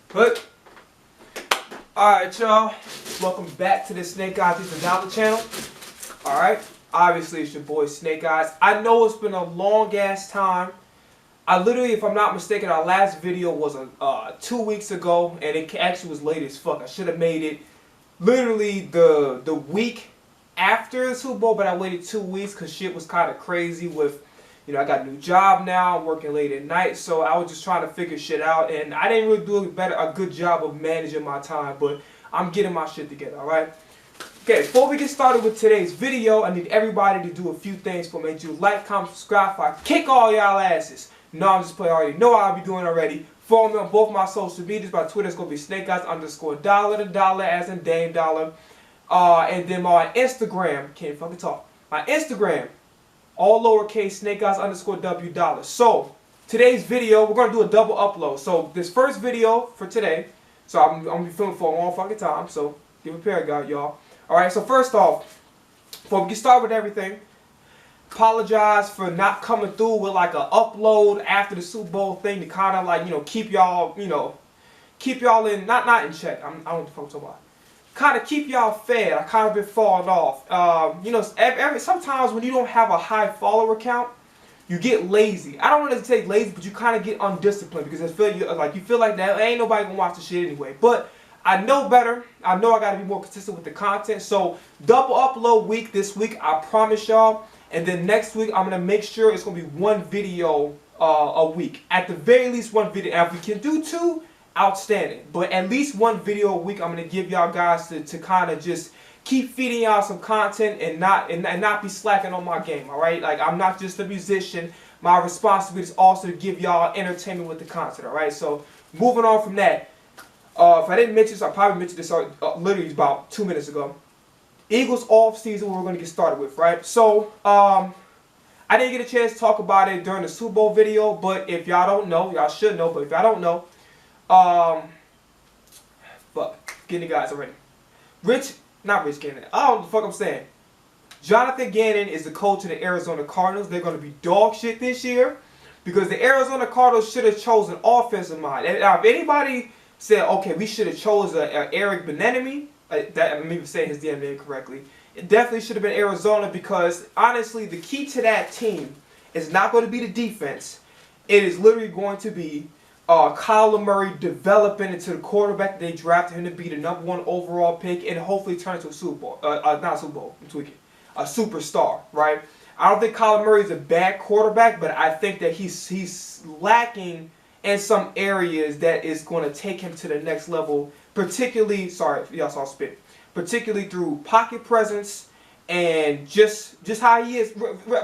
But alright, y'all. Welcome back to the Snake Eyes $1 channel. Alright. Obviously it's your boy Snake Eyes. I know it's been a long ass time. I literally, if I'm not mistaken, our last video was 2 weeks ago, and it actually was late as fuck. I should have made it literally the week after the Super Bowl, but I waited 2 weeks because shit was kind of crazy with, you know, I got a new job now, I'm working late at night, so I was just trying to figure shit out, and I didn't really do a good job of managing my time, but I'm getting my shit together, alright? Okay, before we get started with today's video, I need everybody to do a few things for me. Do like, comment, subscribe, if I kick all y'all asses. No, I'm just playing. I already know I'll be doing already. Follow me on both my social medias. My Twitter is going to be SnakeEyes_dollar, the dollar as in Dame Dollar. And then my Instagram, can't fucking talk. My Instagram, all lowercase, SnakeEyes_W dollar. So, today's video, we're going to do a double upload. So, this first video for today, so I'm going to be filming for a long fucking time. So, get prepared, y'all. Alright, so first off, before we get started with everything, apologize for not coming through with like an upload after the Super Bowl thing to kind of like, you know, keep y'all in, not in check. I don't know what the fuck I'm talking about. Kind of keep y'all fed. I kind of been falling off. You know, sometimes when you don't have a high follower count, you get lazy. I don't want to say lazy, but you kind of get undisciplined because you feel like that ain't nobody gonna watch the shit anyway. But I know better. I know I gotta be more consistent with the content. So double upload week this week, I promise y'all. And then next week, I'm going to make sure it's going to be one video a week. At the very least, one video. And if we can do two, outstanding. But at least one video a week, I'm going to give y'all guys to kind of just keep feeding y'all some content and not be slacking on my game, all right? Like, I'm not just a musician. My responsibility is also to give y'all entertainment with the content, all right? So, moving on from that. If I didn't mention this, I probably mentioned this literally about 2 minutes ago. Eagles off season, we're going to get started with, right? So, I didn't get a chance to talk about it during the Super Bowl video, but if y'all don't know, y'all should know, but if y'all don't know, getting the guys already. Not Rich Gannon, I don't know what the fuck I'm saying. Jonathan Gannon is the coach of the Arizona Cardinals. They're going to be dog shit this year because the Arizona Cardinals should have chosen offensive mind. Now, if anybody said, okay, we should have chosen Eric Bieniemy, I'm even saying his damn name correctly. It definitely should have been Arizona because, honestly, the key to that team is not going to be the defense. It is literally going to be Kyler Murray developing into the quarterback they drafted him to be the #1 overall pick and hopefully turn into a Super Bowl. Not Super Bowl, I'm tweaking. A superstar, right? I don't think Kyler Murray is a bad quarterback, but I think that he's lacking in some areas that is going to take him to the next level. Particularly, sorry, y'all saw spit. Particularly through pocket presence and just how he is,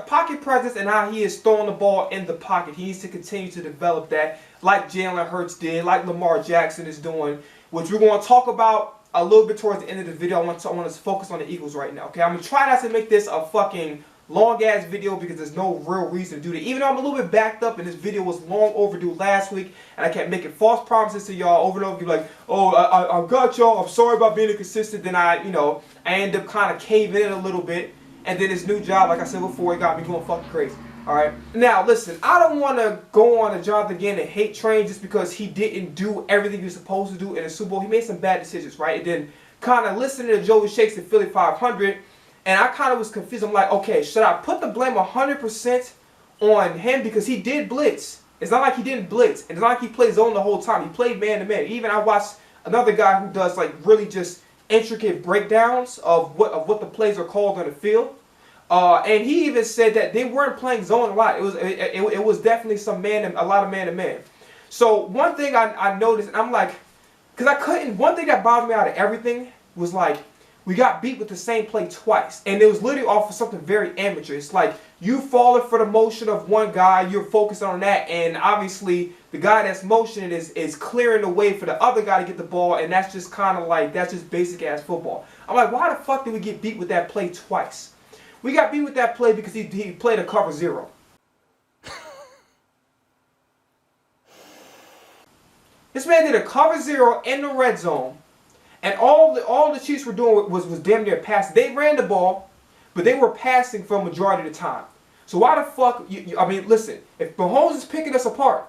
pocket presence and how he is throwing the ball in the pocket. He needs to continue to develop that, like Jalen Hurts did, like Lamar Jackson is doing, which we're going to talk about a little bit towards the end of the video. I want to focus on the Eagles right now. Okay, I'm gonna try not to make this a fucking long ass video because there's no real reason to do that. Even though I'm a little bit backed up and this video was long overdue last week and I kept making false promises to y'all over and over, like, oh, I got y'all, I'm sorry about being inconsistent. Then I end up kind of caving in a little bit, and then this new job, like I said before, it got me going fucking crazy. Alright, now listen, I don't want to go on a Jonathan Gannon hate train just because he didn't do everything he was supposed to do in the Super Bowl. He made some bad decisions, right? And then kind of listening to Joey Shakes at Philly 500, and I kind of was confused. I'm like, okay, should I put the blame 100% on him because he did blitz? It's not like he didn't blitz. It's not like he played zone the whole time. He played man-to-man. Even I watched another guy who does like really just intricate breakdowns of what the plays are called on the field. And he even said that they weren't playing zone a lot. It was definitely a lot of man-to-man. So one thing I noticed, and I'm like, because one thing that bothered me out of everything was like, we got beat with the same play twice. And it was literally off of something very amateur. It's like you falling for the motion of one guy, you're focused on that, and obviously the guy that's motioning is clearing the way for the other guy to get the ball, and that's just kind of like, that's just basic ass football. I'm like, why the fuck did we get beat with that play twice? We got beat with that play because he played a cover zero. This man did a cover zero in the red zone. And all the Chiefs were doing was damn near passing. They ran the ball, but they were passing for a majority of the time. So why the fuck, I mean, listen, if Mahomes is picking us apart,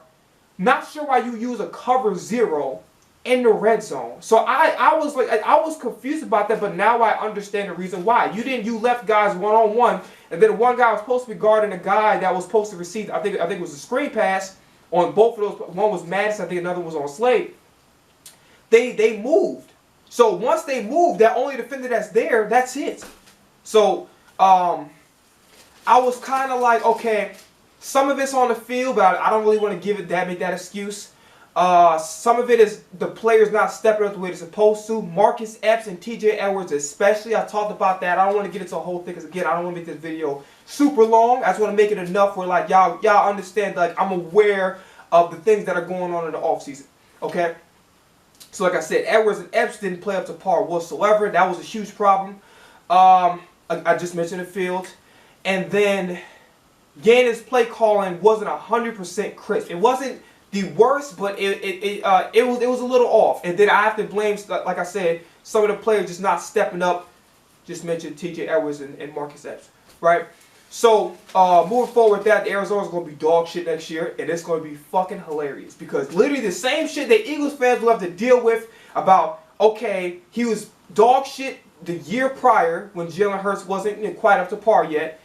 not sure why you use a cover zero in the red zone. So I was like, I was confused about that, but now I understand the reason why. You left guys one-on-one, and then one guy was supposed to be guarding a guy that was supposed to receive, I think it was a screen pass on both of those. One was Madison, I think another was on Slade. They moved. So once they moved, that only defender that's there, that's it. So I was kind of like, okay, some of it's on the field, but I don't really want to make that excuse. Some of it is the players not stepping up the way they're supposed to. Marcus Epps and TJ Edwards especially. I talked about that. I don't want to get into a whole thing because, again, I don't want to make this video super long. I just want to make it enough where, like, y'all understand, like, I'm aware of the things that are going on in the offseason. Okay? So, like I said, Edwards and Epps didn't play up to par whatsoever. That was a huge problem. I just mentioned the field. And then Gannon's play calling wasn't 100% crisp. It wasn't the worst, but it was a little off. And then I have to blame, like I said, some of the players just not stepping up. Just mentioned TJ Edwards and Marcus Epps, right? So moving forward with that, Arizona's going to be dog shit next year, and it's going to be fucking hilarious because literally the same shit that Eagles fans will have to deal with about, okay, he was dog shit the year prior when Jalen Hurts wasn't quite up to par yet.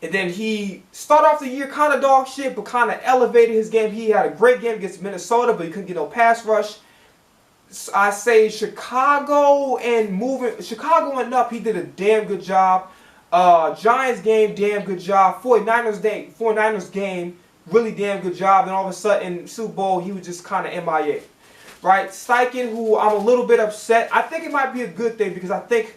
And then he started off the year kind of dog shit, but kind of elevated his game. He had a great game against Minnesota, but he couldn't get no pass rush. I say Chicago and up, he did a damn good job. Giants game, damn good job. 49ers game, really damn good job. And all of a sudden, Super Bowl, he was just kind of MIA. Right? Steichen, who I'm a little bit upset. I think it might be a good thing because I think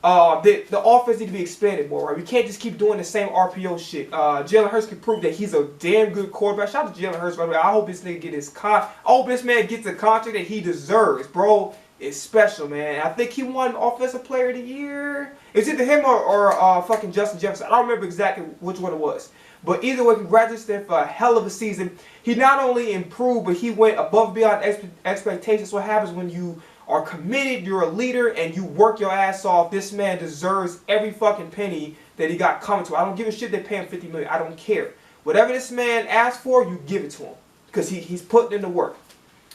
the offense needs to be expanded more, right? We can't just keep doing the same RPO shit. Jalen Hurts can prove that he's a damn good quarterback. Shout out to Jalen Hurts, by the way. I hope this nigga get I hope this man gets the contract that he deserves, bro. It's special, man. I think he won Offensive Player of the Year. It's either him or fucking Justin Jefferson. I don't remember exactly which one it was. But either way, congratulations to him for a hell of a season. He not only improved, but he went above and beyond expectations. What happens when you are committed, you're a leader, and you work your ass off? This man deserves every fucking penny that he got coming to. I don't give a shit they pay him $50 million. I don't care. Whatever this man asks for, you give it to him. Because he's putting in the work.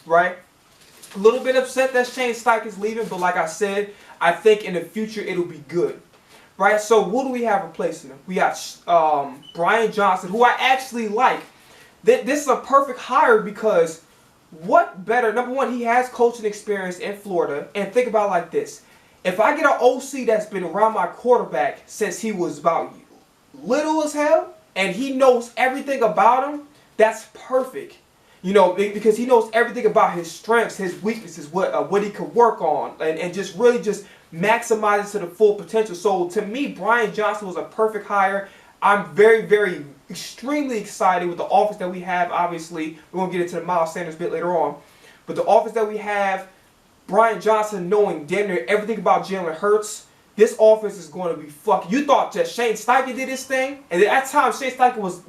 Right? A little bit upset that Shane Steichen's leaving, but like I said, I think in the future it'll be good. Right? So who do we have replacing him? We got Brian Johnson, who I actually like. This is a perfect hire because what better? Number one, he has coaching experience in Florida. And think about it like this. If I get an OC that's been around my quarterback since he was about little as hell, and he knows everything about him, that's perfect. You know, because he knows everything about his strengths, his weaknesses, what he could work on, and just really just maximize it to the full potential. So to me, Brian Johnson was a perfect hire. I'm very, very, extremely excited with the offense that we have. Obviously, we're going to get into the Miles Sanders bit later on. But the offense that we have, Brian Johnson knowing damn near everything about Jalen Hurts, this offense is going to be fucking. You thought that Shane Steichen did his thing? And at that time, Shane Steichen was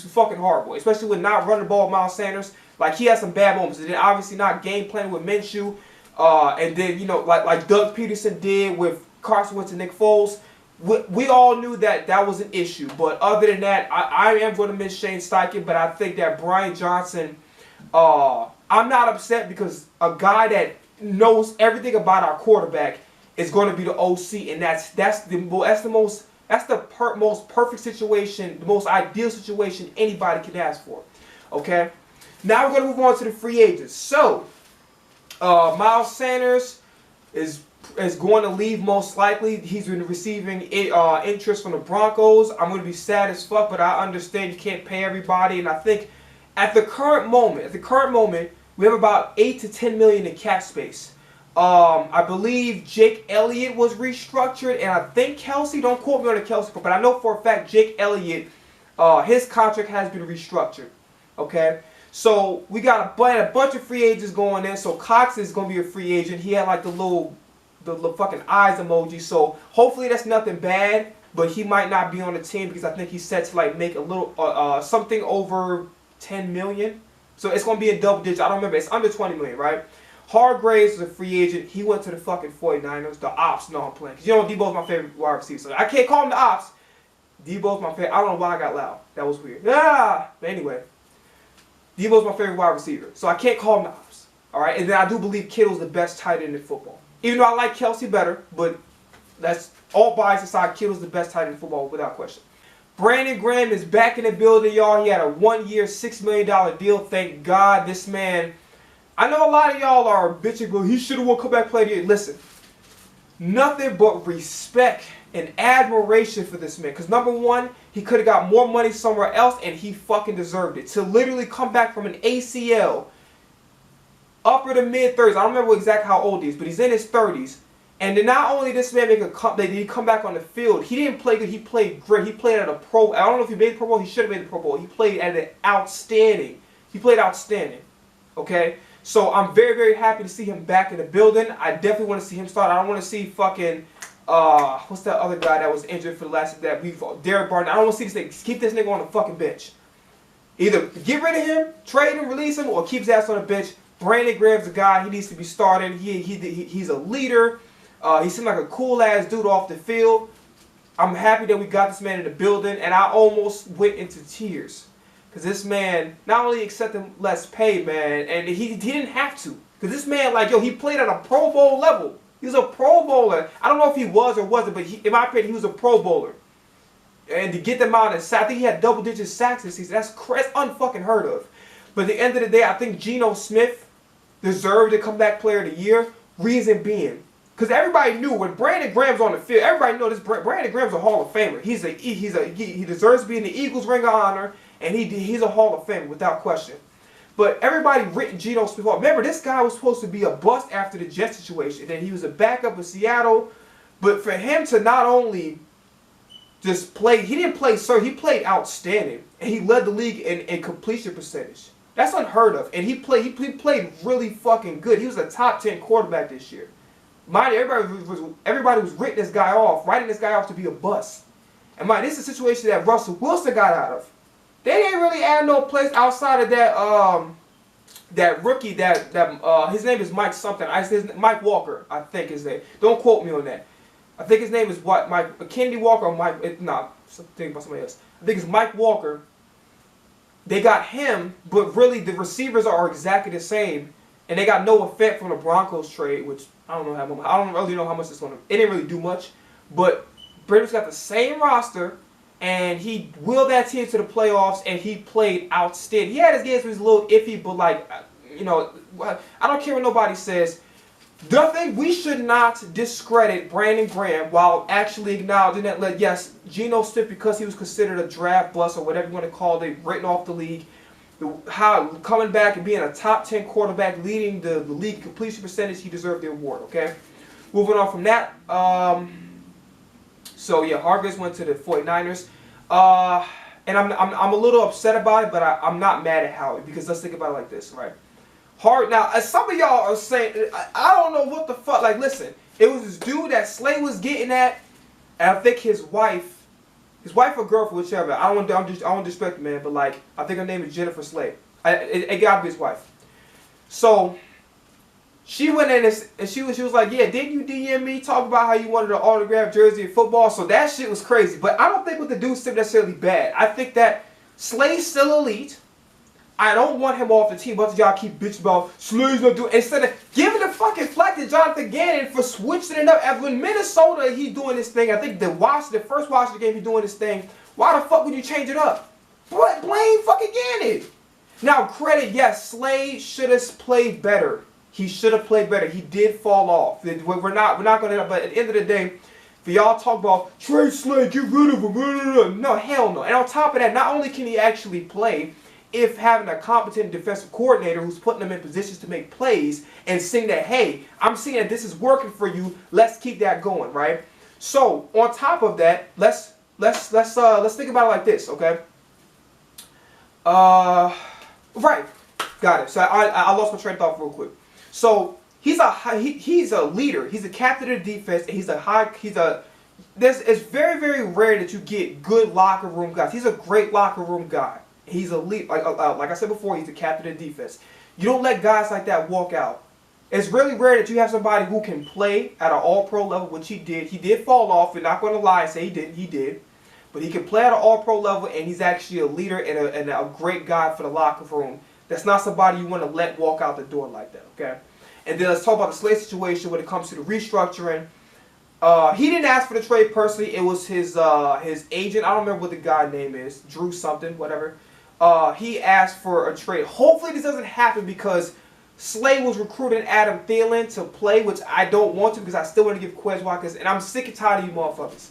fucking horrible, especially with not running the ball with Miles Sanders. Like, he had some bad moments. And then obviously not game planning with Minshew. And then, you know, like Doug Peterson did with Carson Wentz and Nick Foles. We all knew that that was an issue. But other than that, I am going to miss Shane Steichen. But I think that Brian Johnson, I'm not upset because a guy that knows everything about our quarterback is going to be the OC. And that's the most perfect situation, the most ideal situation anybody can ask for. Okay? Now we're going to move on to the free agents. So, Miles Sanders is going to leave most likely. He's been receiving interest from the Broncos. I'm going to be sad as fuck, but I understand you can't pay everybody. And I think at the current moment, we have about 8 to 10 million in cap space. I believe Jake Elliott was restructured, and I think Kelsey, don't quote me on the Kelsey, but I know for a fact Jake Elliott, his contract has been restructured. Okay? So we got a bunch of free agents going in. So Cox is going to be a free agent. He had like the little fucking eyes emoji. So hopefully that's nothing bad, but he might not be on the team because I think he's set to like make a little something over 10 million. So it's going to be in double digits. I don't remember. It's under 20 million, right? Hargraves is a free agent. He went to the fucking 49ers. The Ops. No, I'm playing. Because you know Debo's my favorite wide receiver. So I can't call him the Ops. Debo's my favorite. I don't know why I got loud. That was weird. But anyway. Debo's my favorite wide receiver. So I can't call him the Ops. All right, and then I do believe Kittle's the best tight end in football. Even though I like Kelsey better, but that's all bias aside, Kittle's the best tight end in football without question. Brandon Graham is back in the building, y'all. He had a 1-year, $6 million deal. Thank God. This man, I know a lot of y'all are bitching, but he should have won comeback player of the year. Listen, nothing but respect and admiration for this man. Because number one, he could have got more money somewhere else, and he fucking deserved it. To literally come back from an ACL, upper to mid-30s. I don't remember exactly how old he is, but he's in his 30s. And then not only this man did he come back on the field, he didn't play good, he played great. He played at a pro, I don't know if he made the Pro Bowl, he should have made the Pro Bowl. He played at an outstanding. He played outstanding. Okay? So I'm very, very happy to see him back in the building. I definitely want to see him start. I don't want to see fucking, what's that other guy that was injured for the last, Derek Barnett. I don't want to see this nigga, keep this nigga on the fucking bench. Either get rid of him, trade him, release him, or keep his ass on the bench. Brandon Graham's a guy, he needs to be started. He's a leader. He seemed like a cool-ass dude off the field. I'm happy that we got this man in the building, and I almost went into tears. Because this man not only accepted less pay, man, and he didn't have to. Because this man, like, yo, he played at a Pro Bowl level. He was a Pro Bowler. I don't know if he was or wasn't, but in my opinion, he was a Pro Bowler. And to get them out of sack, I think he had double-digit sacks this season. That's unfucking heard of. But at the end of the day, I think Geno Smith deserved the comeback player of the year. Reason being, because everybody knew when Brandon Graham's on the field, everybody knows this. Brandon Graham's a Hall of Famer. He deserves to be in the Eagles Ring of Honor, and he's a Hall of Famer without question. But everybody written Geno Smith off. Remember, this guy was supposed to be a bust after the Jets situation. Then he was a backup in Seattle. But for him to not only just play, he didn't play, sir. He played outstanding, and he led the league in completion percentage. That's unheard of. And he played really fucking good. He was a top 10 quarterback this year. Mind you, everybody was writing this guy off to be a bust. And mind, this is a situation that Russell Wilson got out of. They didn't really add no place outside of that rookie his name is Mike something. Mike Walker, I think his name. Don't quote me on that. I think his name is what, Mike Kennedy Walker or Mike. Nah, think about somebody else. I think it's Mike Walker. They got him, but really the receivers are exactly the same, and they got no effect from the Broncos trade, which I don't really know how much it's gonna. It didn't really do much, but Brady's got the same roster, and he willed that team to the playoffs, and he played outstanding. He had his games where he was a little iffy, but like, you know, I don't care what nobody says. We should not discredit Brandon Graham while actually acknowledging that, yes, Geno Smith, because he was considered a draft bust or whatever you want to call it, written off the league, how coming back and being a top 10 quarterback, leading the league completion percentage, he deserved the award, okay? Moving on from that, so yeah, Hargreaves went to the 49ers, and I'm a little upset about it, but I'm not mad at Howie, because let's think about it like this, right? Now, as some of y'all are saying, I don't know what the fuck. Like, listen, it was this dude that Slay was getting at, and I think his wife or girlfriend, whichever. I don't want to disrespect the man, but like, I think her name is Jennifer Slay. It gotta be his wife. So she went in and she was like, yeah, didn't you DM me talk about how you wanted an autographed jersey in football? So that shit was crazy. But I don't think what the dude said necessarily bad. I think that Slay's still elite. I don't want him off the team. But y'all keep bitching about Slay's not doing. Instead of giving the fucking flack to Jonathan Gannon for switching it up. When Minnesota, he's doing this thing. I think the first Washington game, he's doing this thing. Why the fuck would you change it up? Blame fucking Gannon. Now, credit, yes, Slay should have played better. He should have played better. He did fall off. We're not going to. But at the end of the day, for y'all talk about trade Slay, get rid of him. No, hell no. And on top of that, not only can he actually play, if having a competent defensive coordinator who's putting them in positions to make plays and seeing that, hey, I'm seeing that this is working for you, let's keep that going, right? So on top of that, let's think about it like this, okay? Right, got it. So I lost my train of thought real quick. So he's a leader. He's a captain of the defense, and it's very, very rare that you get good locker room guys. He's a great locker room guy. He's elite. Like I said before, he's the captain of the defense. You don't let guys like that walk out. It's really rare that you have somebody who can play at an all-pro level, which he did. He did fall off. We're not going to lie and say he didn't. He did. But he can play at an all-pro level, and he's actually a leader and a great guy for the locker room. That's not somebody you want to let walk out the door like that, okay? And then let's talk about the Slay situation when it comes to the restructuring. He didn't ask for the trade personally. It was his agent. I don't remember what the guy's name is. Drew something, whatever. He asked for a trade. Hopefully this doesn't happen because Slay was recruiting Adam Thielen to play, which I don't want to because I still want to give Quez Watkins, and I'm sick and tired of you motherfuckers.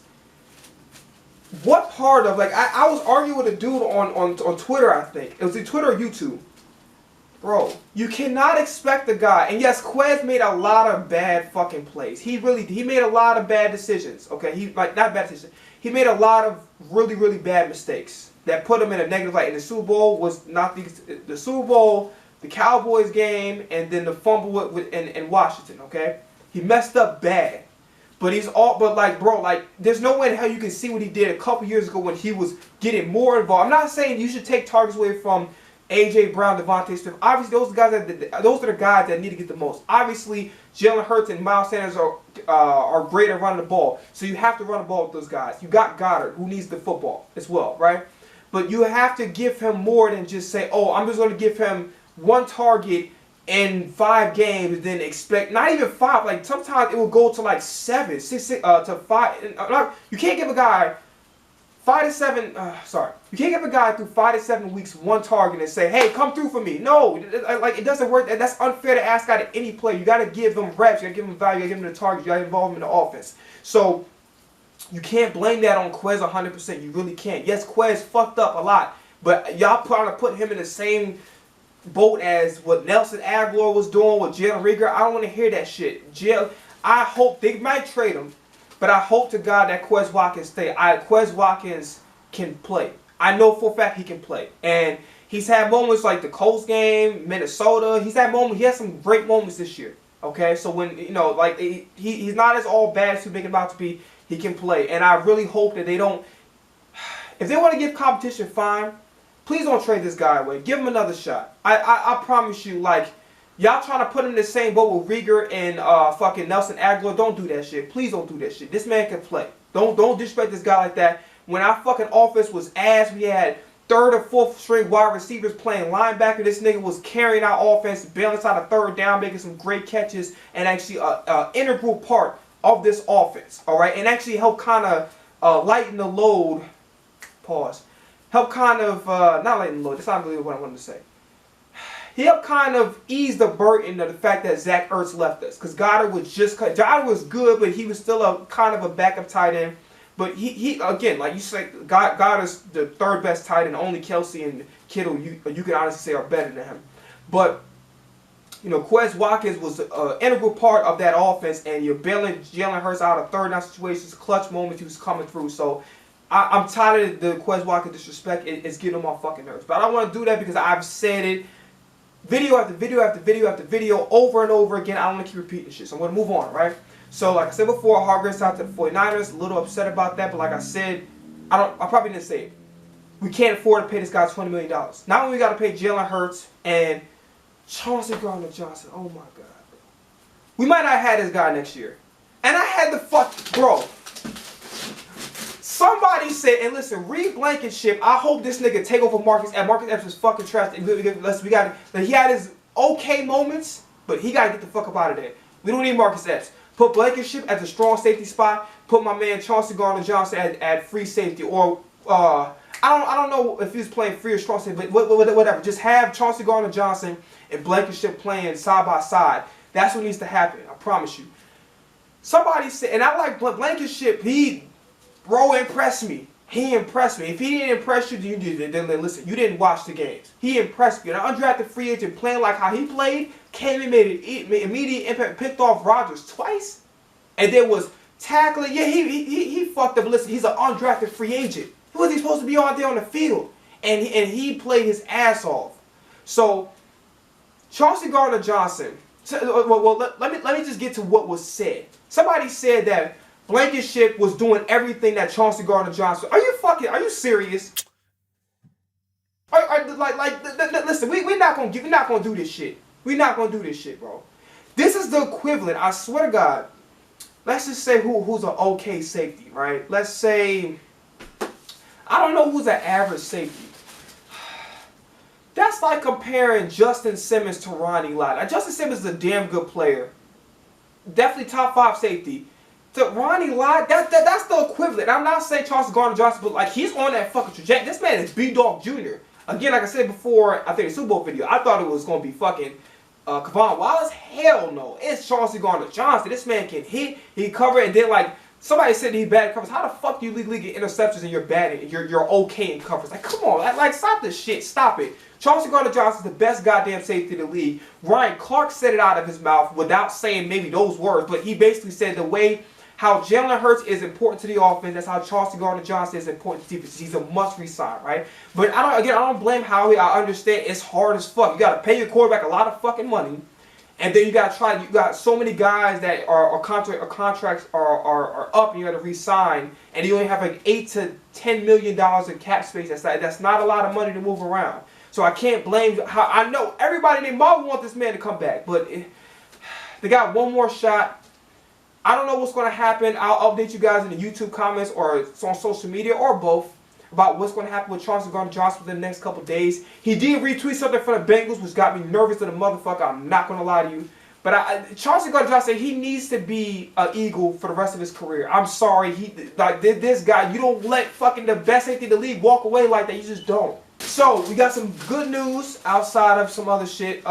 What part of, like, I was arguing with a dude on Twitter, I think. It was either Twitter or YouTube. Bro, you cannot expect the guy, and yes, Quez made a lot of bad fucking plays. He made a lot of bad decisions, okay? Not bad decisions. He made a lot of really, really bad mistakes that put him in a negative light. And the Super Bowl was not the Super Bowl, the Cowboys game, and then the fumble in Washington, okay? He messed up bad. But there's no way in hell you can see what he did a couple years ago when he was getting more involved. I'm not saying you should take targets away from A.J. Brown, Devontae Smith. Obviously, those are the guys that need to get the most. Obviously, Jalen Hurts and Miles Sanders are great at running the ball. So you have to run the ball with those guys. You got Goddard, who needs the football as well, right? But you have to give him more than just say, oh, I'm just going to give him one target in 5 games, and then expect, not even 5, like sometimes it will go to like 7, 6 to 5. You can't give a guy 5 to 7, you can't give a guy through 5 to 7 weeks one target and say, hey, come through for me. No, like it doesn't work. That's unfair to ask out of any player. You got to give them reps, you got to give them value, you got to give them the target, you got to involve them in the offense. So you can't blame that on Quez 100%. You really can't. Yes, Quez fucked up a lot, but y'all trying to put him in the same boat as what Nelson Aguilar was doing with Jalen Reagor. I don't want to hear that shit. I hope they might trade him, but I hope to God that Quez Watkins stay. Quez Watkins can play. I know for a fact he can play, and he's had moments like the Colts game, Minnesota. He had some great moments this year. Okay, so when he's not as all bad as you make him out to be. He can play, and I really hope that they don't. If they want to give competition, fine. Please don't trade this guy away. Give him another shot. I promise you, like, y'all trying to put him in the same boat with Reagor and fucking Nelson Aguilar. Don't do that shit. Please don't do that shit. This man can play. Don't disrespect this guy like that. When our fucking offense was ass, we had 3rd or 4th string wide receivers playing linebacker. This nigga was carrying our offense, bailing us out of 3rd down, making some great catches, and actually an integral part of this offense. All right, and actually help kind of lighten the load. Pause. Help kind of, not lighten the load, that's not really what I wanted to say. He helped kind of ease the burden of the fact that Zach Ertz left us. Because Goddard was good, but he was still a kind of a backup tight end. But he again, like you said, Goddard's the 3rd best tight end. Only Kelsey and Kittle, you can honestly say, are better than him. But, Quez Watkins was an integral part of that offense, and you're bailing Jalen Hurts out of 3rd down situations, clutch moments he was coming through. So, I'm tired of the Quez Watkins disrespect. It's getting on my fucking nerves. But I don't want to do that because I've said it video after video after video after video over and over again. I don't want to keep repeating shit. So I'm going to move on, right? So like I said before, Hargrave's out to the 49ers. A little upset about that. But like I said, I probably didn't say it. We can't afford to pay this guy $20 million. Not only we got to pay Jalen Hurts and Chauncey Gardner-Johnson. Oh my God, bro. We might not have this guy next year. And I had the bro. Somebody said, and listen, Reed Blankenship, I hope this nigga take over Marcus Epps. Marcus Epps is fucking trash. He had his okay moments, but he got to get the fuck up out of there. We don't need Marcus Epps. Put Blankenship at the strong safety spot. Put my man Chauncey Gardner-Johnson at free safety. Or, I don't know if he's playing free or strong safety, but whatever. Just have Chauncey Gardner-Johnson and Blankenship playing side by side. That's what needs to happen. I promise you. Somebody said, and I like Blankenship, Bro impressed me. He impressed me. If he didn't impress you, then listen, you didn't watch the games. He impressed me. An undrafted free agent playing like how he played, came and made an immediate impact, picked off Rodgers twice, and there was tackling. Yeah, he fucked up. Listen, he's an undrafted free agent. Who was he supposed to be out there on the field? And he played his ass off. So, Chauncey Gardner-Johnson, let me just get to what was said. Somebody said that Blankenship was doing everything that Chauncey Gardner-Johnson. Are you serious? Listen, we're not gonna do this shit. We're not gonna do this shit, bro. This is the equivalent. I swear to God. Let's just say who's an okay safety, right? Let's say I don't know who's an average safety. That's like comparing Justin Simmons to Ronnie Lott. Now, Justin Simmons is a damn good player. Definitely top 5 safety. To Ronnie Lott, that's the equivalent. I'm not saying Charles Gardner-Johnson, but like he's on that fucking trajectory. This man is B-Dog Jr. Again, like I said before, I think the Super Bowl video, I thought it was going to be fucking Capone Wallace. Hell no. It's Charles Gardner-Johnson. This man can hit, he cover, and then like somebody said he bad covers. How the fuck do you legally get interceptions and you're bad and you're okay in covers? Like, come on, like stop this shit. Stop it. Charles Gardner-Johnson is the best goddamn safety in the league. Ryan Clark said it out of his mouth without saying maybe those words, but he basically said the way how Jalen Hurts is important to the offense, that's how Charles Gardner-Johnson is important to the defense. He's a must resign, right? But I don't blame Howie. I understand it's hard as fuck. You gotta pay your quarterback a lot of fucking money. And then you got so many guys that contracts are up and you got to re-sign, and you only have like $8 to $10 million in cap space. That's not a lot of money to move around. So I can't blame. I know everybody named Marvel want this man to come back, but they got one more shot. I don't know what's going to happen. I'll update you guys in the YouTube comments or on social media or both about what's going to happen with Charles Gardner-Johnson within the next couple days. He did retweet something from the Bengals, which got me nervous to the motherfucker. I'm not going to lie to you. But Charles Gardner-Johnson, he needs to be an Eagle for the rest of his career. I'm sorry. This guy, you don't let fucking the best safety in the league walk away like that. You just don't. So, we got some good news outside of some other shit.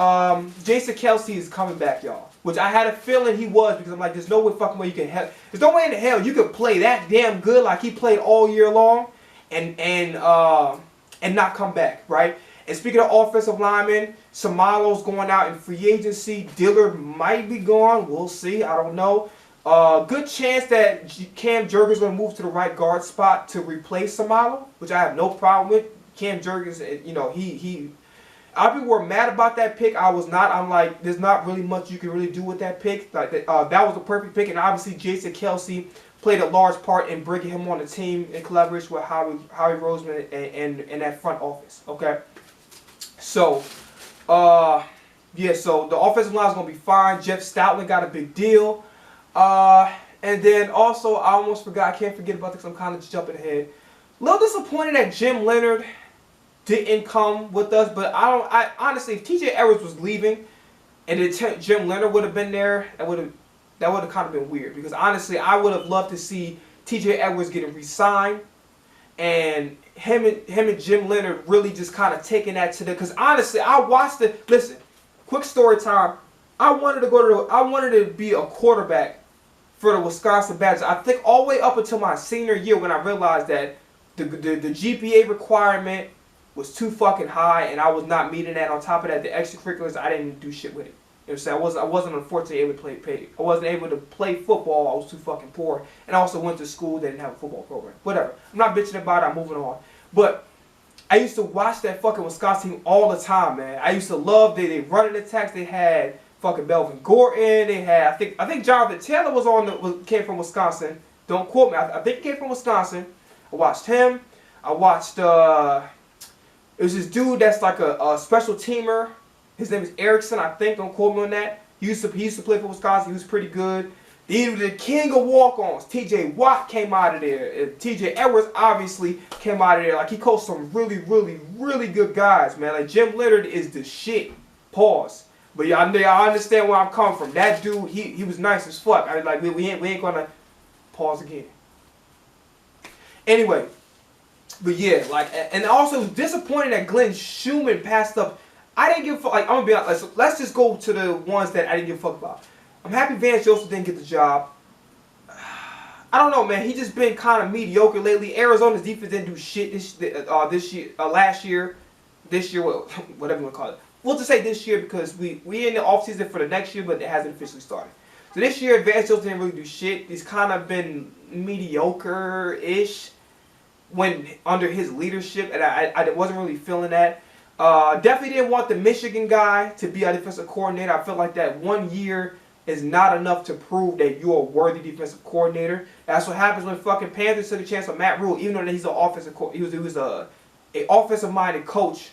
Jason Kelce is coming back, y'all. Which I had a feeling he was, because I'm like, there's no way fucking way you can help. There's no way in the hell you could play that damn good like he played all year long and not come back, right? And speaking of offensive linemen, Samalo's going out in free agency. Dillard might be gone. We'll see. I don't know. Good chance that Cam Jurgens is going to move to the right guard spot to replace Samalo, which I have no problem with. Cam Jurgens, you know, a lot of people were mad about that pick. I was not. I'm like, there's not really much you can really do with that pick. Like that was the perfect pick, and obviously Jason Kelce played a large part in bringing him on the team in collaboration with Howie Roseman and that front office. Okay, so yeah, so the offensive line is gonna be fine. Jeff Stoutland got a big deal, and then also I almost forgot. I can't forget about this. I'm kind of jumping ahead. A little disappointed that Jim Leonard didn't come with us, but I honestly, if TJ Edwards was leaving and Jim Leonard would have been there, that would have kind of been weird, because honestly I would have loved to see TJ Edwards getting re-signed and him and Jim Leonard really just kind of taking that to the, because honestly I watched it. Listen, quick story time. I wanted to be a quarterback for the Wisconsin Badgers. I think all the way up until my senior year, when I realized that the GPA requirement was too fucking high, and I was not meeting that. On top of that, the extracurriculars, I didn't do shit with it. You know what I'm saying? I wasn't unfortunately able to play. I wasn't able to play football. I was too fucking poor, and I also went to school that didn't have a football program. Whatever. I'm not bitching about it. I'm moving on. But I used to watch that fucking Wisconsin team all the time, man. I used to love they running attacks. They had fucking Melvin Gordon. They had I think Jonathan Taylor came from Wisconsin. Don't quote me. I think he came from Wisconsin. I watched him. I watched it was this dude that's like a special teamer. His name is Erickson, I think. Don't quote me on that. He used to play for Wisconsin. He was pretty good. Even the king of walk-ons, T.J. Watt, came out of there. T.J. Edwards obviously came out of there. Like, he coached some really, really, really good guys, man. Like, Jim Leonard is the shit. Pause. But yeah, I understand where I'm coming from. That dude, he was nice as fuck. I mean, like, we ain't gonna pause again. Anyway. But yeah, like, and also it was disappointing that Glenn Schumann passed up. I didn't give a fuck. Like, I'm gonna be honest. Let's just go to the ones that I didn't give a fuck about. I'm happy Vance Joseph didn't get the job. I don't know, man. He just been kind of mediocre lately. Arizona's defense didn't do shit this year, last year, this year, whatever you want to call it. We'll just say this year because we in the offseason for the next year, but it hasn't officially started. So this year, Vance Joseph didn't really do shit. He's kind of been mediocre-ish when under his leadership, and I wasn't really feeling that. Definitely didn't want the Michigan guy to be our defensive coordinator. I felt like that 1 year is not enough to prove that you're a worthy defensive coordinator. That's what happens when fucking Panthers took a chance on Matt Rule, even though he's an offensive he was a offensive-minded coach.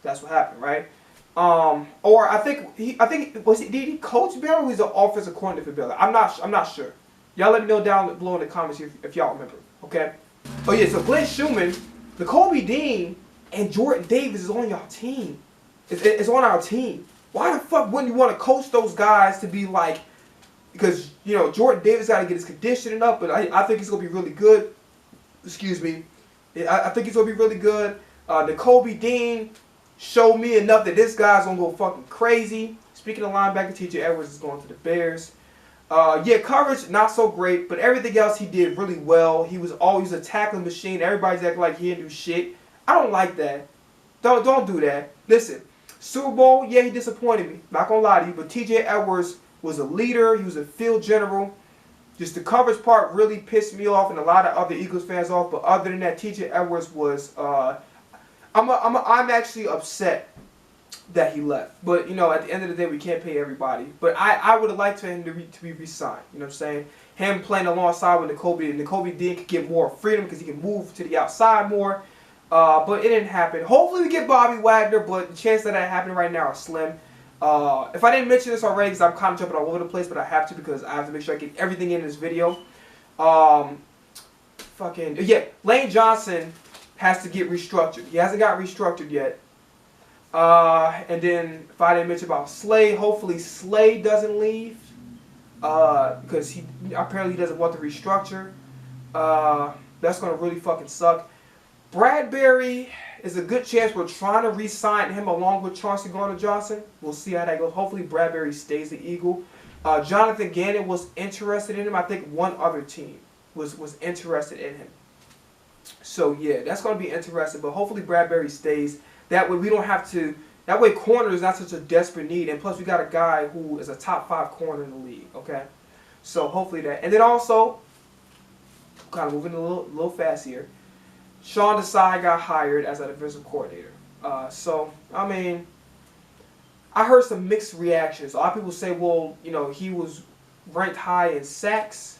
That's what happened, right? Or I think did he coach Baylor, or was he an offensive coordinator for Baylor? I'm not sure. Y'all let me know down below in the comments if y'all remember. Okay. Oh yeah, so Glenn Schumann, the Kobe Dean, And Jordan Davis is on y'all team. It's on our team. Why the fuck wouldn't you want to coach those guys to be like, because, you know, Jordan Davis got to get his conditioning up, but I think he's going to be really good. Excuse me. I think he's going to be really good. Nakobe Dean showed me enough that this guy's going to go fucking crazy. Speaking of linebacker, T.J. Edwards is going to the Bears. Yeah, coverage, not so great, but everything else he did really well. He was always a tackling machine. Everybody's acting like he didn't do shit. I don't like that. Don't do that. Listen, Super Bowl, yeah, he disappointed me. Not gonna lie to you, but T.J. Edwards was a leader. He was a field general. Just the coverage part really pissed me off and a lot of other Eagles fans off. But other than that, T.J. Edwards was. I'm actually upset that he left. But you know, at the end of the day, we can't pay everybody. But I would have liked for him to be re-signed. You know what I'm saying? Him playing alongside with Nakobe Dean could get more freedom because he can move to the outside more. But it didn't happen. Hopefully we get Bobby Wagner, but the chance that happening right now are slim. If I didn't mention this already, because I'm kind of jumping all over the place, but I have to because I have to make sure I get everything in this video. Lane Johnson has to get restructured. He hasn't got restructured yet. And then if I didn't mention about Slade, hopefully Slade doesn't leave because he apparently doesn't want the restructure. That's gonna really fucking suck. Bradbury is a good chance we're trying to re-sign him along with Chauncey Gardner-Johnson. We'll see how that goes. Hopefully Bradbury stays the Eagle. Jonathan Gannon was interested in him. I think one other team was interested in him. So yeah, that's going to be interesting. But hopefully Bradbury stays. That way we don't have to. That way corner is not such a desperate need. And plus we got a guy who is a top 5 corner in the league. Okay, so hopefully that. And then also, kind of moving a little fast here. Sean Desai got hired as a defensive coordinator. So, I mean, I heard some mixed reactions. A lot of people say, well, you know, he was ranked high in sacks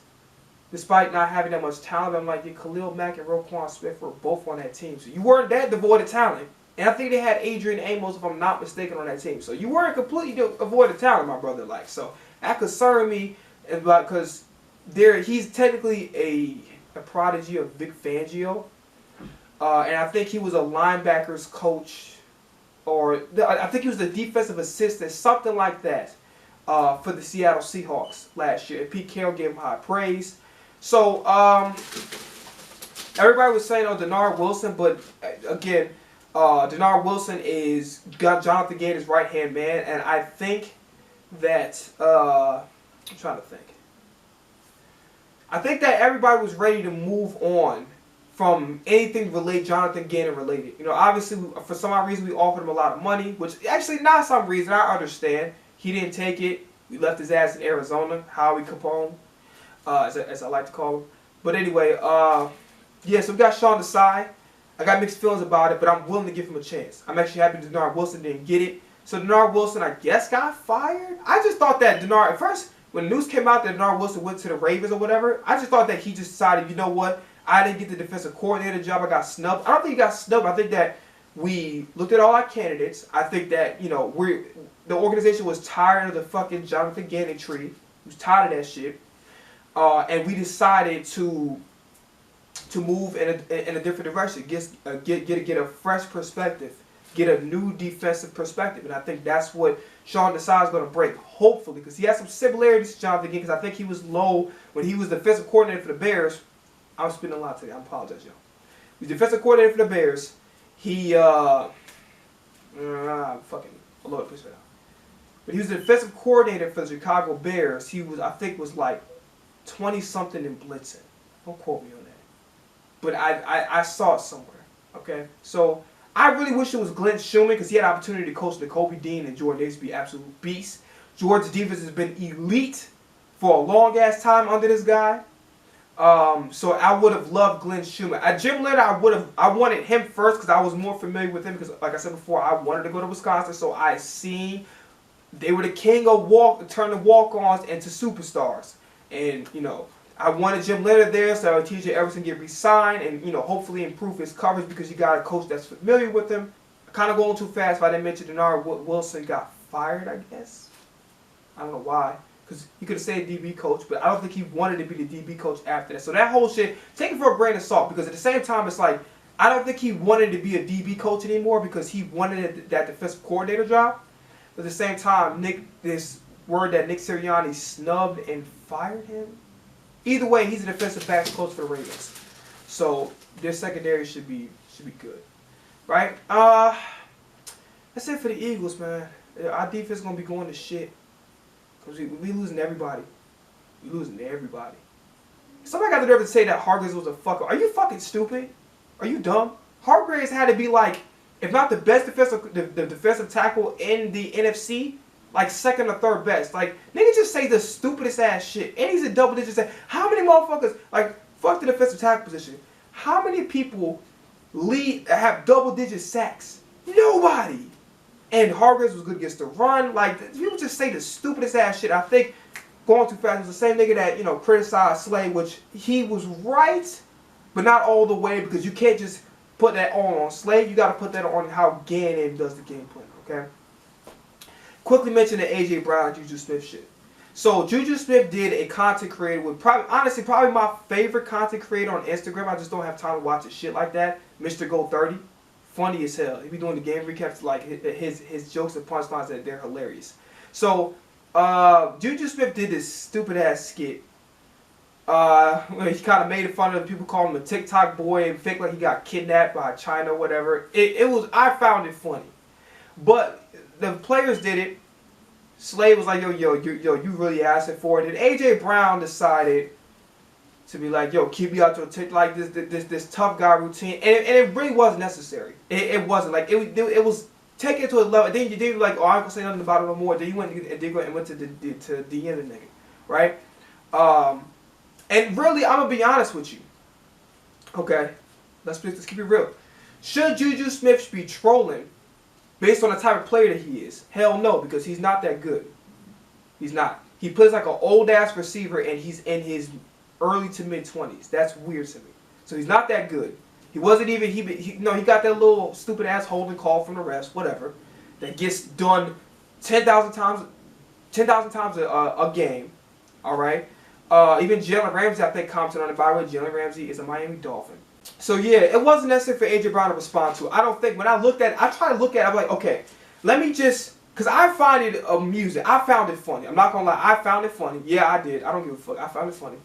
despite not having that much talent. I'm like, yeah, Khalil Mack and Roquan Smith were both on that team. So you weren't that devoid of talent. And I think they had Adrian Amos, if I'm not mistaken, on that team. So you weren't completely devoid of talent, my brother. Like, so that concerned me because he's technically a prodigy of Vic Fangio. And I think he was a linebackers coach, or I think he was the defensive assistant, something like that, for the Seattle Seahawks last year. And Pete Carroll gave him high praise. So everybody was saying, oh, Denard Wilson, but again, Denard Wilson is Jonathan Gannon's right-hand man, and I think that I'm trying to think. I think that everybody was ready to move on from anything Jonathan Gannon related. You know, obviously, for some odd reason, we offered him a lot of money, which actually not some reason, I understand. He didn't take it. We left his ass in Arizona, Howie Capone, as I like to call him. But anyway, yeah, so we got Sean Desai. I got mixed feelings about it, but I'm willing to give him a chance. I'm actually happy Denard Wilson didn't get it. So Denard Wilson, I guess, got fired. I just thought that at first, when the news came out that Denard Wilson went to the Ravens or whatever, I just thought that he just decided, you know what, I didn't get the defensive coordinator job. I got snubbed. I don't think he got snubbed. I think that we looked at all our candidates. I think that, you know, the organization was tired of the fucking Jonathan Gannon tree. He was tired of that shit. And we decided to move in a different direction. Get a fresh perspective. Get a new defensive perspective. And I think that's what Sean Desai is going to break, hopefully. Because he has some similarities to Jonathan Gannon. Because I think he was low when he was the defensive coordinator for the Bears. I'm spinning a lot today. I apologize, y'all. He's defensive coordinator for the Bears. He, fucking, a little push it out. But he was the defensive coordinator for the Chicago Bears. He was, I think, was like 20-something in blitzing. Don't quote me on that. But I saw it somewhere. Okay, so I really wish it was Glenn Schumann because he had an opportunity to coach Nakobe Dean and Jordan Davis to be absolute beasts. Georgia's defense has been elite for a long ass time under this guy. So I would have loved Glenn Schumann. Jim Leonard, I wanted him first because I was more familiar with him because, like I said before, I wanted to go to Wisconsin, so I seen they were the king of turning walk-ons into superstars, and you know I wanted Jim Leonard there so T.J. Everson get re-signed and you know hopefully improve his coverage because you got a coach that's familiar with him. Kind of going too fast. If I didn't mention Denard Wilson got fired, I guess. I don't know why. Because he could have said DB coach, but I don't think he wanted to be the DB coach after that. So that whole shit, take it for a grain of salt. Because at the same time, it's like, I don't think he wanted to be a DB coach anymore because he wanted that defensive coordinator job. But at the same time, this word that Nick Sirianni snubbed and fired him. Either way, he's a defensive backs coach for the Ravens. So their secondary should be good. Right? That's it for the Eagles, man. Our defense is going to be going to shit. Because we losing everybody. We losing everybody. Somebody got the nerve to say that Hargraves was a fucker. Are you fucking stupid? Are you dumb? Hargraves had to be like, if not the best defensive tackle in the NFC, like second or third best. Like, niggas just say the stupidest ass shit. And he's a double digit say, how many motherfuckers, like, fuck the defensive tackle position. How many people have double digit sacks? Nobody. And Hargraves was good against the run. Like, people just say the stupidest ass shit. I think going too fast was the same nigga that, you know, criticized Slay, which he was right, but not all the way, because you can't just put that on Slay. You got to put that on how Gannon does the game plan, okay? Quickly mention the A.J. Brown, Juju Smith shit. So, Juju Smith did a content creator with honestly, probably my favorite content creator on Instagram. I just don't have time to watch his shit like that. Mr. Go 30. Funny as hell. He be doing the game recaps, like his jokes and punchlines, that they're hilarious. So, Juju Smith did this stupid ass skit. He kind of made fun of people calling him a TikTok boy and fake like he got kidnapped by China or whatever. I found it funny. But the players did it. Slade was like, yo, you really asking for it. And AJ Brown decided to be like, yo, keep me out your like this tough guy routine. And it really wasn't necessary. It wasn't. Like, it was taken to a level. Then you did like, oh, I ain't gonna say nothing about it no more. Then you went to the DM the nigga, right? And really, I'm gonna be honest with you. Okay, let's keep it real. Should Juju Smith be trolling based on the type of player that he is? Hell no, because he's not that good. He's not. He plays like an old ass receiver, and he's in his early to mid 20s. That's weird to me. So he's not that good. He wasn't even he got that little stupid ass holding call from the refs, whatever, that gets done 10,000 times a game. All right. Even Jalen Ramsey, I think, commented on it. By the way, Jalen Ramsey is a Miami Dolphin. So yeah, it wasn't necessary for AJ Brown to respond to. I don't think, when I looked at it, I tried to look at it, I'm like, okay, let me just, because I find it amusing. I found it funny. I'm not going to lie. I found it funny. Yeah, I did. I don't give a fuck. I found it funny.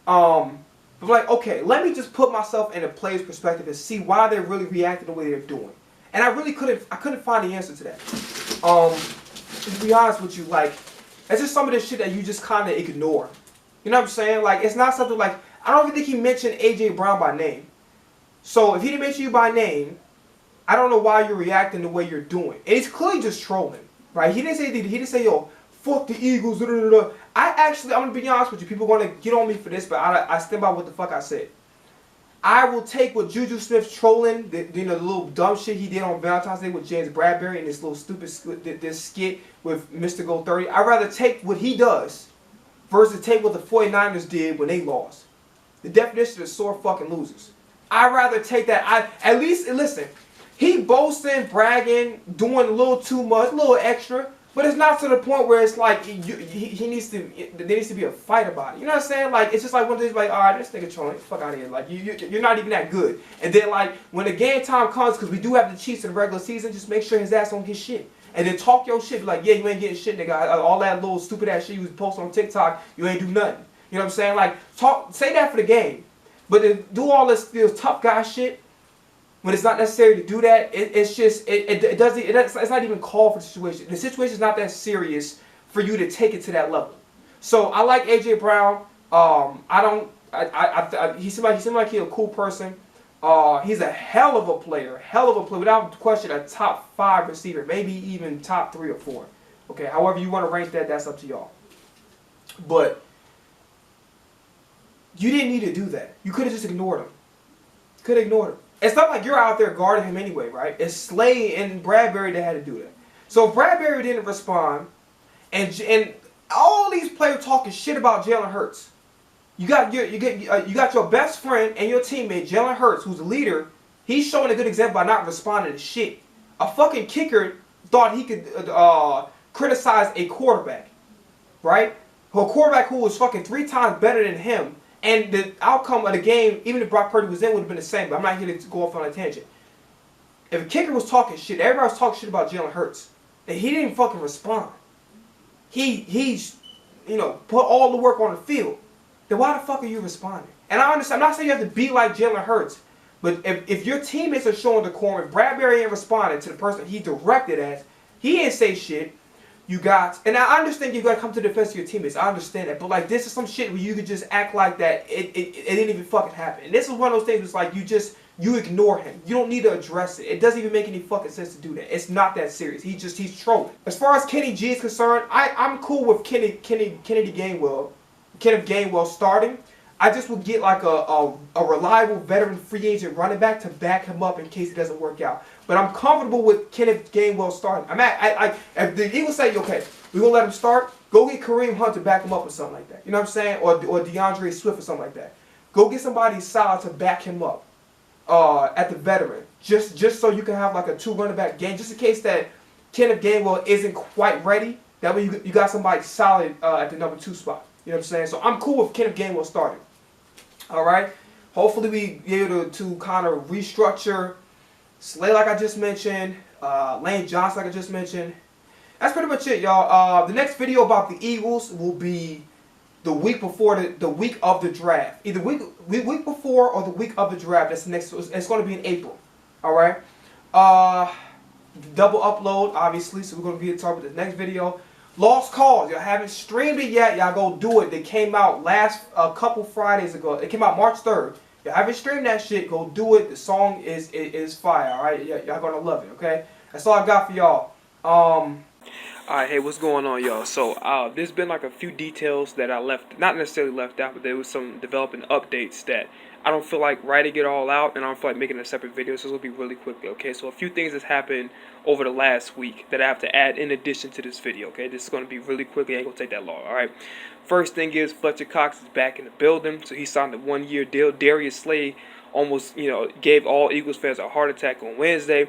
But like, okay, let me just put myself in a player's perspective and see why they're really reacting the way they're doing. And I really couldn't find the answer to that. To be honest with you, like, it's just some of this shit that you just kind of ignore. You know what I'm saying? Like, it's not something like, I don't even think he mentioned AJ Brown by name. So if he didn't mention you by name, I don't know why you're reacting the way you're doing. And he's clearly just trolling, right? He didn't say, yo, fuck the Eagles. Da, da, da. I'm gonna be honest with you. People are gonna get on me for this, but I stand by what the fuck I said. I will take what Juju Smith's trolling, the little dumb shit he did on Valentine's Day with James Bradbury and this little stupid this skit with Mr. Go 30. I'd rather take what he does versus take what the 49ers did when they lost. The definition of sore fucking losers. I'd rather take that. At least, listen, he boasting, bragging, doing a little too much, a little extra, but it's not to the point where it's like there needs to be a fight about it. You know what I'm saying? Like, it's just like one of these, like, all right, this nigga trolling, fuck out of here. Like, you're not even that good. And then, like, when the game time comes, because we do have the Chiefs in the regular season, just make sure his ass don't get shit. And then talk your shit, be like, yeah, you ain't getting shit, nigga. All that little stupid ass shit you was posting on TikTok, you ain't do nothing. You know what I'm saying? Like, say that for the game. But to do all this tough guy shit, when it's not necessary to do that, it's not even called for the situation. The situation is not that serious for you to take it to that level. So I like AJ Brown. He seemed like he's a cool person. He's a hell of a player, without question, a top 5 receiver, maybe even top 3 or 4. Okay, however you want to rank that, that's up to y'all. But you didn't need to do that. You could have just ignored him. It's not like you're out there guarding him anyway, right? It's Slay and Bradbury that had to do that. So if Bradbury didn't respond, and all these players talking shit about Jalen Hurts. You got your best friend and your teammate, Jalen Hurts, who's the leader. He's showing a good example by not responding to shit. A fucking kicker thought he could criticize a quarterback, right? A quarterback who was fucking 3 times better than him And the outcome of the game, even if Brock Purdy was in, would have been the same. But I'm not here to go off on a tangent. If a kicker was talking shit, everybody was talking shit about Jalen Hurts, and he didn't fucking respond. He's put all the work on the field. Then why the fuck are you responding? And I understand. I'm not saying you have to be like Jalen Hurts, but if your teammates are showing decorum, if Bradbury ain't responding to the person he directed at, he ain't say shit. You got, and I understand you got to come to the defense of your teammates. I understand that, but like this is some shit where you could just act like that. It didn't even fucking happen. And this is one of those things. It's like you ignore him. You don't need to address it. It doesn't even make any fucking sense to do that. It's not that serious. He's trolling. As far as Kenny G is concerned, I'm cool with Kenneth Gainwell starting. I just would get like a reliable veteran free agent running back to back him up in case it doesn't work out. But I'm comfortable with Kenneth Gainwell starting. If the Eagles say, okay, we're going to let him start, go get Kareem Hunt to back him up or something like that. You know what I'm saying? Or DeAndre Swift or something like that. Go get somebody solid to back him up at the veteran. Just so you can have like a 2 running back game. Just in case that Kenneth Gainwell isn't quite ready. That way you got somebody solid at the number 2 spot. You know what I'm saying? So I'm cool with Kenneth Gainwell starting. All right. Hopefully we be able to kind of restructure Slay like I just mentioned, Lane Johnson like I just mentioned. That's pretty much it, y'all. The next video about the Eagles will be the week before the week of the draft. Either week before or the week of the draft. That's the next. It's going to be in April. All right. Double upload, obviously. So we're going to be talking about the next video. Lost Cause. Y'all haven't streamed it yet. Y'all go do it. They came out a couple Fridays ago. It came out March 3rd. Y'all haven't streamed that shit. Go do it. The song is fire. All right. Y'all gonna love it. Okay. That's all I got for y'all. Alright, hey, what's going on, y'all? So, there's been like a few details that I not necessarily left out, but there was some developing updates that I don't feel like writing it all out, and I don't feel like making a separate video, so this will be really quickly, okay? So, a few things that's happened over the last week that I have to add in addition to this video, okay? This is going to be really quickly, ain't going to take that long, alright? First thing is, Fletcher Cox is back in the building, so he signed a 1-year deal. Darius Slay almost, gave all Eagles fans a heart attack on Wednesday.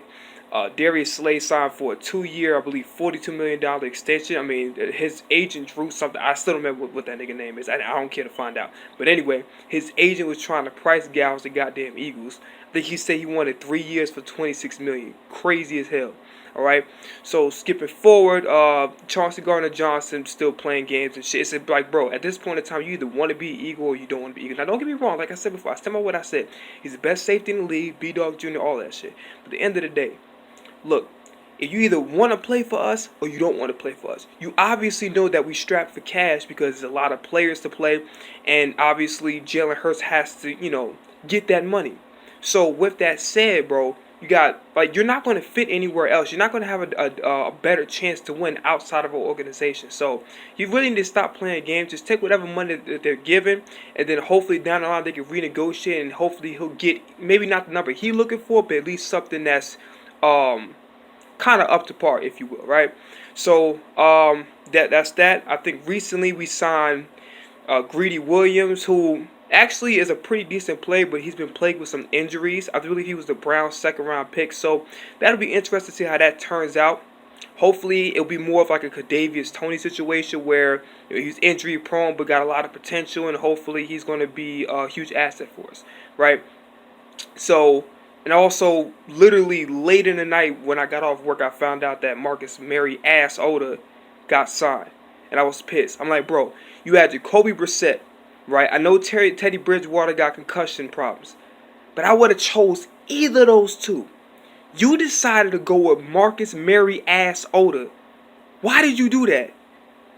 Darius Slay signed for a 2-year, I believe, $42 million extension. I mean, his agent drew something. I still don't remember what that nigga name is. I don't care to find out. But anyway, his agent was trying to price gouge the goddamn Eagles. I think he said he wanted 3 years for $26 million. Crazy as hell. All right. So skipping forward, Chauncey Gardner-Johnson still playing games and shit. It's like, bro, at this point in time, you either want to be Eagle or you don't want to be Eagle. Now, don't get me wrong. Like I said before, I stand by what I said. He's the best safety in the league, B-Dog Jr., all that shit. But at the end of the day, look, if you either want to play for us or you don't want to play for us. You obviously know that we strapped for cash because there's a lot of players to play. And obviously, Jalen Hurts has to, get that money. So with that said, bro, you got, you're not going to fit anywhere else. You're not going to have a better chance to win outside of our organization. So you really need to stop playing games. Just take whatever money that they're giving, and then hopefully down the line they can renegotiate, and hopefully he'll get maybe not the number he's looking for, but at least something that's kind of up to par, if you will, right? So that's that. I think recently we signed Greedy Williams, who actually is a pretty decent player, but he's been plagued with some injuries. I believe he was the Browns' 2nd-round pick, so that'll be interesting to see how that turns out. Hopefully, it'll be more of like a Kadarius Toney situation where he's injury prone but got a lot of potential, and hopefully he's going to be a huge asset for us, right? So, and also, literally late in the night when I got off work, I found out that Marcus Mariota got signed, and I was pissed. I'm like, bro, you had Jacoby Brissett, right? I know Teddy Bridgewater got concussion problems, but I would have chose either of those two. You decided to go with Marcus Mariota. Why did you do that?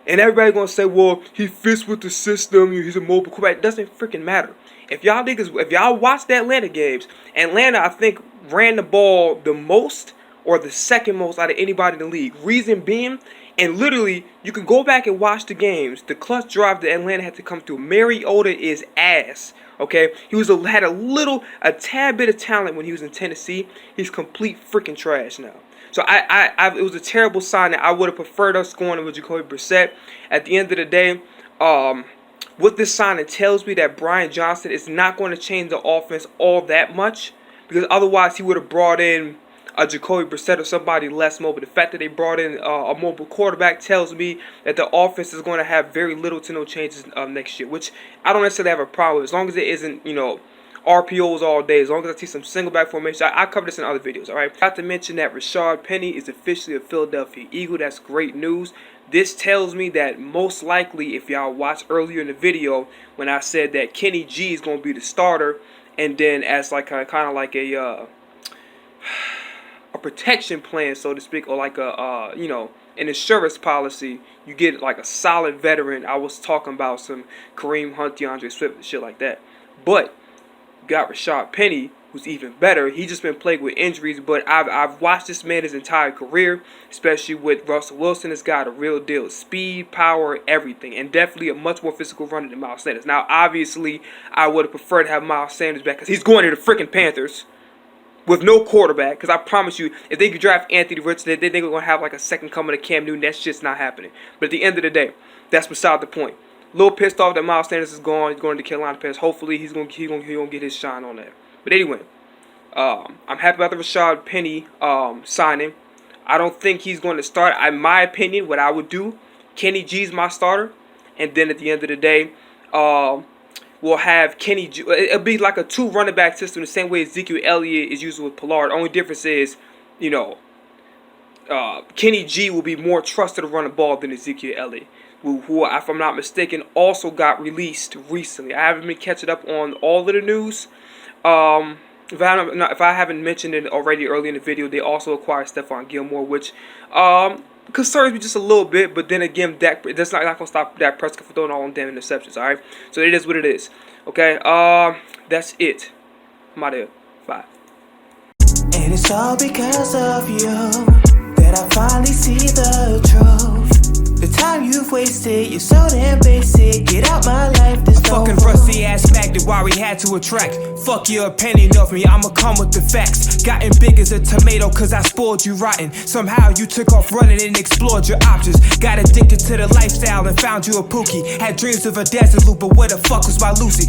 And everybody gonna say, well, he fits with the system. He's a mobile quarterback. It doesn't freaking matter. If y'all watch the Atlanta games, Atlanta, I think, ran the ball the most or the second most out of anybody in the league. Reason being, and literally, you can go back and watch the games. The clutch drive that Atlanta had to come through. Mariota is ass. Okay, he had a tad bit of talent when he was in Tennessee. He's complete freaking trash now. So it was a terrible sign that I would have preferred us going with Jacoby Brissett. At the end of the day, what this signing tells me that Brian Johnson is not going to change the offense all that much, because otherwise he would have brought in Jacoby Brissett or somebody less mobile. The fact that they brought in a mobile quarterback tells me that the offense is going to have very little to no changes next year, which I don't necessarily have a problem with, as long as it isn't, you know, RPOs all day, as long as I see some single back formation. I covered this in other videos, all right? Not to mention that Rashard Penny is officially a Philadelphia Eagle. That's great news. This tells me that most likely, if y'all watched earlier in the video when I said that Kenny G is going to be the starter, and then as like kind of like a protection plan, so to speak, or like a you know, an insurance policy, you get like a solid veteran. I was talking about some Kareem Hunt, DeAndre Swift, and shit like that, but got Rashard Penny, who's even better. He's just been plagued with injuries, but I've watched this man his entire career, especially with Russell Wilson. This guy, a real deal. Speed, power, everything, and definitely a much more physical runner than Miles Sanders. Now, obviously, I would have preferred to have Miles Sanders back because he's going to the freaking Panthers with no quarterback, because I promise you, if they could draft Anthony Richardson, they think we're going to have like a second coming of Cam Newton. That's just not happening. But at the end of the day, that's beside the point. A little pissed off that Miles Sanders is gone. He's going to Carolina Panthers. Hopefully, he's going to get his shine on that. But anyway, I'm happy about the Rashard Penny signing. I don't think he's going to start. In my opinion, what I would do, Kenny G's my starter, and then at the end of the day, we'll have Kenny G. It'll be like a 2 running back system, the same way Ezekiel Elliott is used with Pollard. Only difference is, you know, Kenny G will be more trusted to run the ball than Ezekiel Elliott, who, if I'm not mistaken, also got released recently. I haven't been catching up on all of the news. If I haven't mentioned it already early in the video, they also acquired Stephon Gilmore, which concerns me just a little bit. But then again, that's not going to stop Dak Prescott from throwing all them damn interceptions, all right? So it is what it is, okay? That's it. I'm out of here. Bye. And it's all because of you that I finally see the truth. The time you've wasted, you're so damn basic. Get out my life, this fucking rusty ass Mac that why we had to attract. Fuck your opinion of me, I'ma come with the facts. Gotten big as a tomato cause I spoiled you rotten. Somehow you took off running and explored your options. Got addicted to the lifestyle and found you a pookie. Had dreams of a desert loop, but where the fuck was my Lucy?